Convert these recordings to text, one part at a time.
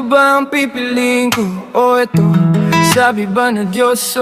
Ito ba ang pipiliin ko o ito? Sabi ba na Diyos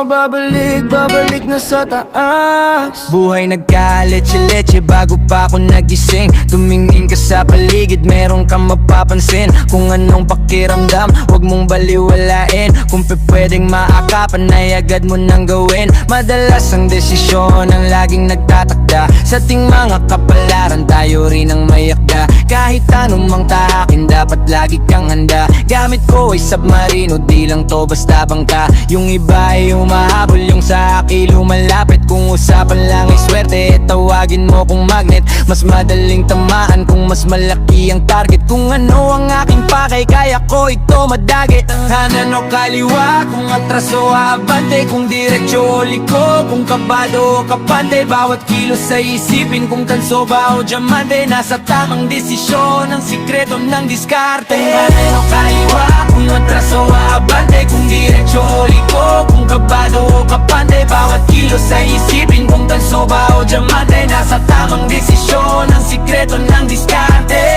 babalik na sa taas. Buhay nagka-leche-leche bago pa ako nagising. Tumingin ka sa paligid, meron kang mapapansin. Kung anong pakiramdam, huwag mong baliwalain. Kung pwedeng maakapan ay agad mo nang gawin. Madalas ang desisyon ang laging nagtatakda. Sa ating mga kapalaran tayo rin ang mayakda. Kahit anong mang tahakin, dapat lagi kang handa. Gamit ko ay submarino, di lang to basta bangka. Yung iba ay humahabol, yung sa akin lumalapit. Kung usapan lang ay swerte, tawagin mo kong magnet. Mas madaling tamaan kung mas malaki ang target. Kung ano ang aking pakay, kaya ko ito madagit. Kanan o kaliwa, kung atras o abante, kung diretsyo o liko, kung kabado o kapante. Bawat kilos ay isipin, kung tanso ba o diamante. Nasa tamang desisyon, ang sikreto ng diskarte. Kanan o kaliwa, kung atras o abante, kung diretsyo o liko, kung kabado o kapante. Bawat kilos ay isipin, kung tanso ba o diamante. Nasa tamang desisyon, ang sikreto ng diskarte.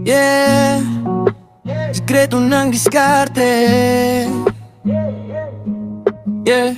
Yeah, sikreto ng diskarte. Yeah.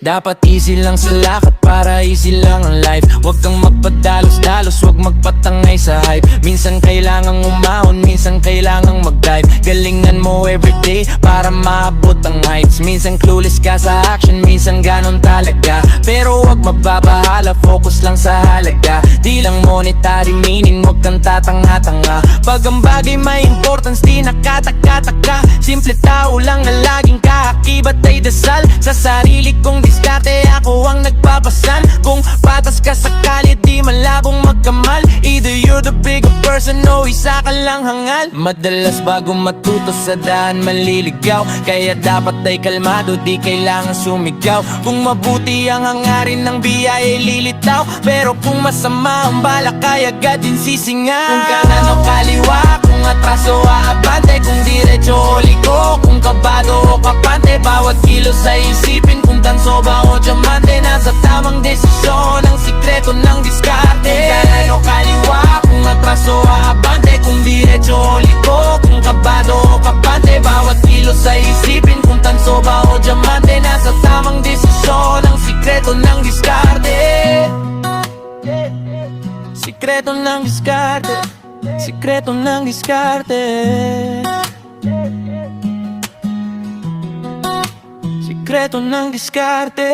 Dapat easy lang sa lakad para easy lang ang life. Huwag kang magpadalos-dalos, huwag magpatangay sa hype. Minsan kailangang umahon, minsan kailangang mag-dive. Galingan mo everyday para maabot ang heights. Minsan clueless ka sa action, minsan ganon talaga. Pero huwag mababahala, focus lang sa halaga. Di lang monetary meaning, huwag kang tatanga-tanga. Pag ang bagay may importance, di nakataka-taka. Simple tao lang na laging kaakibat ay dasal. Sa sarili kong diskarte, ako ang nagpapasan. Kung patas ka sa kalit, di malabong magkamal. Either you're the bigger person o isa ka lang hangal. Madalas bago matuto sa daan maliligaw. Kaya dapat ay kalmado, di kailangan sumigaw. Kung mabuti ang hangarin ng biyaya ay lilitaw. Pero kung masama ang balak ay agad din sisingaw. Kung kanan o kaliwa, kung atras o abante, kung diretso o liko, kung kabado o kapante. Bawat kilos ay isipin, kung tanso ba o diamante. Nasa tamang desisyon, ang sikreto ng diskarte. Kung kanan o kaliwa, kung atras o abante, kung diretso o liko, kung kabado o kapante. Bawat kilos ay isipin, kung tanso ba o diamante. Nasa tamang desisyon, ang sikreto ng diskarte. Sikreto ng diskarte. Sikreto ng diskarte. Sikreto ng diskarte.